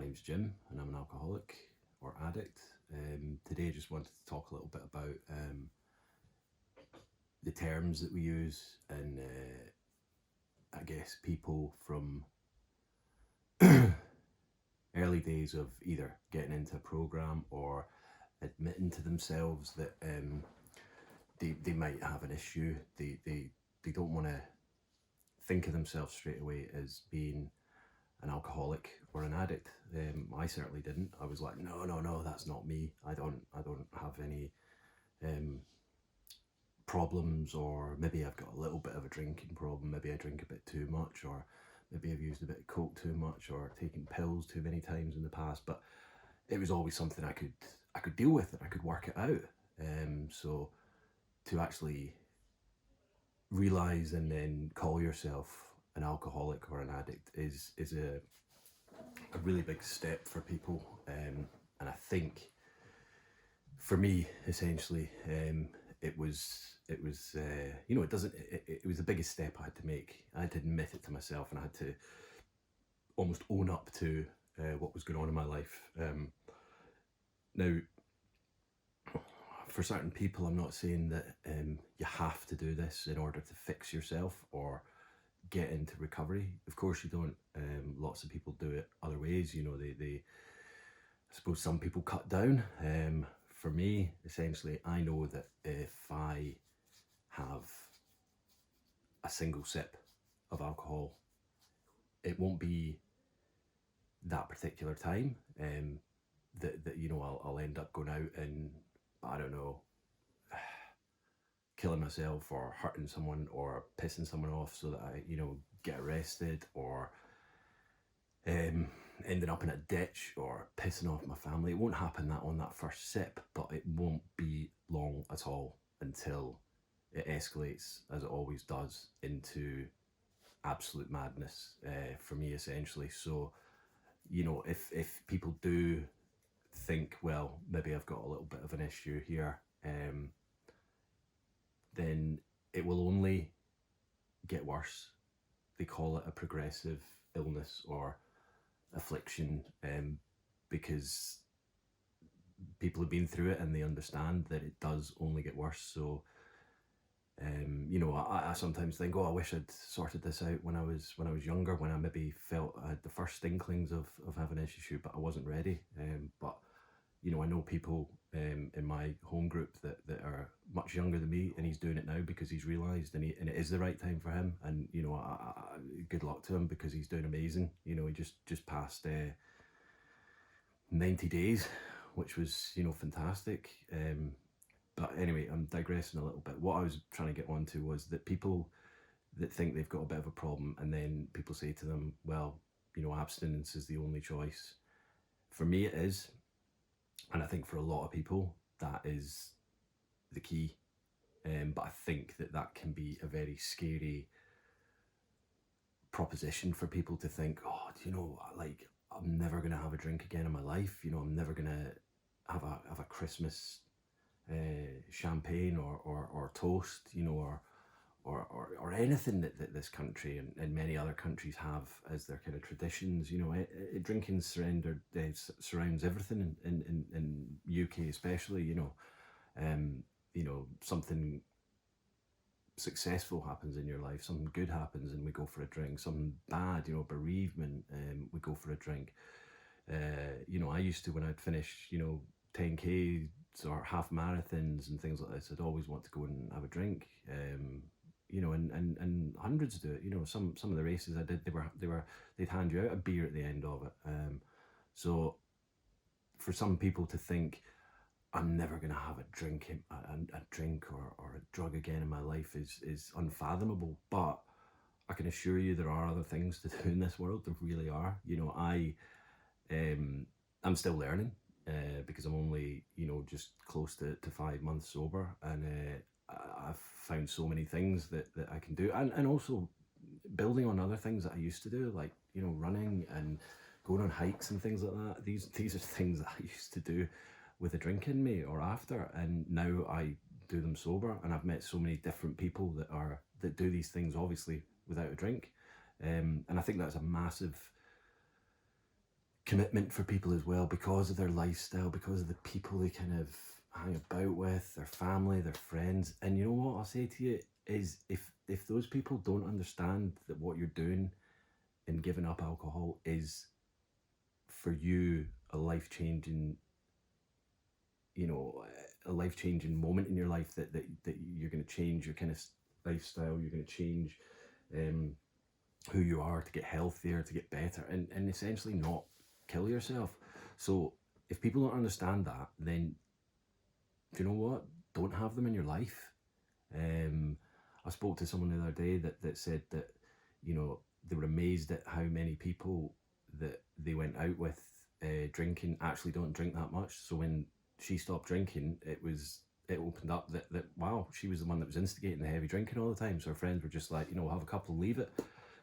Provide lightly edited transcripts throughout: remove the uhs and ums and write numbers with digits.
name's Jim and I'm an alcoholic or addict. Today I just wanted to talk a little bit about the terms that we use and I guess people from early days of either getting into a program or admitting to themselves that they might have an issue. They don't want to think of themselves straight away as being an alcoholic or an addict. I certainly didn't. I was like, no, that's not me. I don't have any problems, or maybe I've got a little bit of a drinking problem. Maybe I drink a bit too much, or maybe I've used a bit of coke too much, or taken pills too many times in the past. But it was always something I could deal with and I could work it out. So to actually realize and then call yourself an alcoholic or an addict is a really big step for people, and I think for me essentially it was it was the biggest step I had to make. I had to admit it to myself and I had to almost own up to what was going on in my life. Now, for certain people, I'm not saying that you have to do this in order to fix yourself or get into recovery. Of course you don't. Lots of people do it other ways. They I suppose some people cut down. For me, essentially, I know that if I have a single sip of alcohol, it won't be that particular time. I'll end up going out and, I don't know, killing myself or hurting someone or pissing someone off so that I get arrested, or ending up in a ditch or pissing off my family. It won't happen that on that first sip, but it won't be long at all until it escalates, as it always does, into absolute madness, for me essentially. So if people do think, well, maybe I've got a little bit of an issue here, then it will only get worse. They call it a progressive illness or affliction, because people have been through it and they understand that it does only get worse. So I sometimes think, oh, I wish I'd sorted this out when I was younger, when I maybe felt I had the first inklings of having an issue, but I wasn't ready. But I know people in my home group that are much younger than me, and he's doing it now because he's realised, and it is the right time for him. And good luck to him, because he's doing amazing. He just passed 90 days, which was fantastic. But anyway, I'm digressing a little bit. What I was trying to get onto was that people that think they've got a bit of a problem, and then people say to them, well, abstinence is the only choice. For me, it is. And I think for a lot of people, that is the key. But I think that can be a very scary proposition for people to think, oh, I'm never going to have a drink again in my life. I'm never going to have a Christmas champagne or toast, or anything that this country and many other countries have as their kind of traditions. Drinking surrounds everything in UK especially. Something successful happens in your life, something good happens, and we go for a drink. Something bad, bereavement, we go for a drink. I used to, when I'd finish 10Ks or half marathons and things like this, I'd always want to go and have a drink. And hundreds do it. Some of the races I did, they'd hand you out a beer at the end of it. So for some people to think, I'm never going to have a drink or a drug again in my life is unfathomable. But I can assure you there are other things to do in this world. There really are. I'm still learning, because I'm only just close to 5 months sober, and I've found so many things that I can do, and also building on other things that I used to do, like running and going on hikes and things like that. These are things that I used to do with a drink in me or after, and now I do them sober. And I've met so many different people that do these things, obviously without a drink, and I think that's a massive commitment for people as well, because of their lifestyle, because of the people they kind of hang about with, their family, their friends. And you know what I'll say to you is, if those people don't understand that what you're doing in giving up alcohol is for you a life changing, you know, a life changing moment in your life, that you're going to change your kind of lifestyle, you're going to change um, who you are to get healthier, to get better, and essentially not kill yourself. So if people don't understand that, then do you know what? Don't have them in your life. Um, I spoke to someone the other day that said that, you know, they were amazed at how many people that they went out with drinking actually don't drink that much. So when she stopped drinking, it opened up that wow, she was the one that was instigating the heavy drinking all the time. So her friends were just like, you know, have a couple, leave it.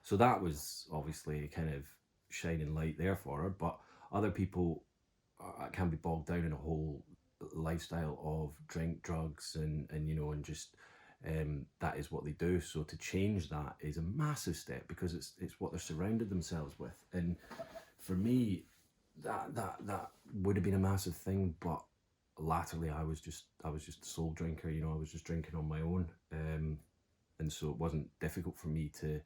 So that was obviously kind of shining light there for her. But other people can be bogged down in a whole lifestyle of drink, drugs, and you know, and just that is what they do. So to change that is a massive step, because it's what they're surrounded themselves with. And for me, that would have been a massive thing, but latterly I was just a sole drinker. You know, I was just drinking on my own, and so it wasn't difficult for me to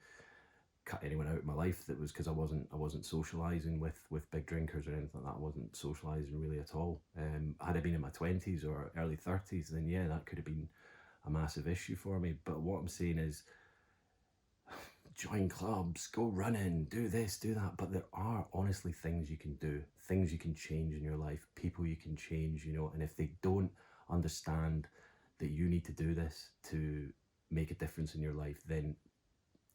cut anyone out of my life. That was because I wasn't socializing with big drinkers or anything like that. I wasn't socializing really at all. Had I been in my 20s or early 30s, then yeah, that could have been a massive issue for me. But what I'm saying is, join clubs, go running, do this, do that. But there are honestly things you can do, things you can change in your life, people you can change, you know. And if they don't understand that you need to do this to make a difference in your life, then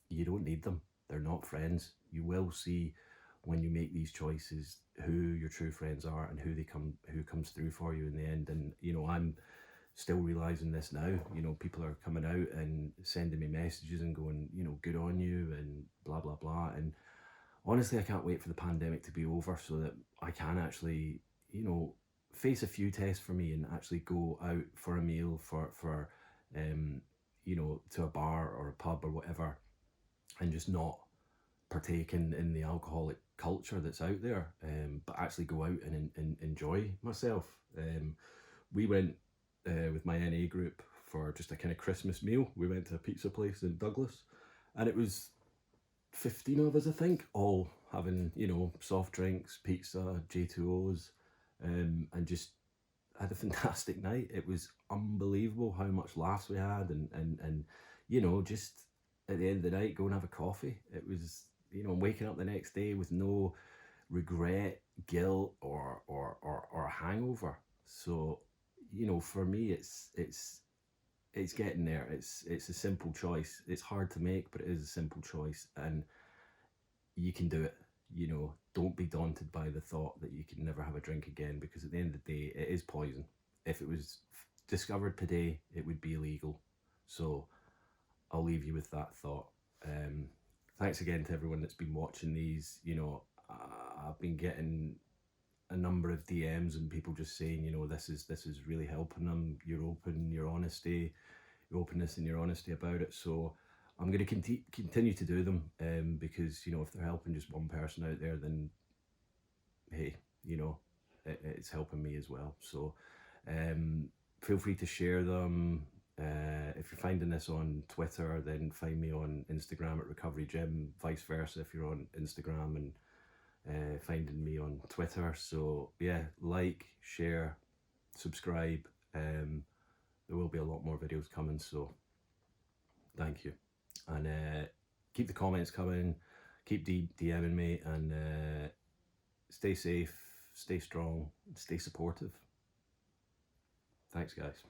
you don't need them. They're not friends. You will see when you make these choices who your true friends are and who comes through for you in the end. And you know, I'm still realizing this now. You know, people are coming out and sending me messages and going, you know, good on you and blah blah blah. And honestly, I can't wait for the pandemic to be over so that I can actually, you know, face a few tests for me and actually go out for a meal, for um, you know, to a bar or a pub or whatever, and just not partake in the alcoholic culture that's out there, but actually go out and enjoy myself. We went with my NA group for just a kind of Christmas meal. We went to a pizza place in Douglas, and it was 15 of us, I think, all having, you know, soft drinks, pizza, J2Os, and just had a fantastic night. It was unbelievable how much laughs we had, and you know, just at the end of the night, go and have a coffee. It was, you know, waking up the next day with no regret, guilt, or a hangover. So, you know, for me, it's getting there. It's a simple choice. It's hard to make, but it is a simple choice, and you can do it. You know, don't be daunted by the thought that you can never have a drink again, because at the end of the day, it is poison. If it was discovered today, it would be illegal. So I'll leave you with that thought. Thanks again to everyone that's been watching these. You know, I've been getting a number of DMs and people just saying, you know, this is really helping them. Your openness and your honesty about it. So I'm going to continue to do them, because you know, if they're helping just one person out there, then hey, you know, it's helping me as well. So um, feel free to share them. If you're finding this on Twitter, then find me on Instagram at Recovery Gym. Vice versa, if you're on Instagram and finding me on Twitter. So yeah, like, share, subscribe. There will be a lot more videos coming. So thank you, and keep the comments coming. Keep DMing me, and stay safe, stay strong, stay supportive. Thanks, guys.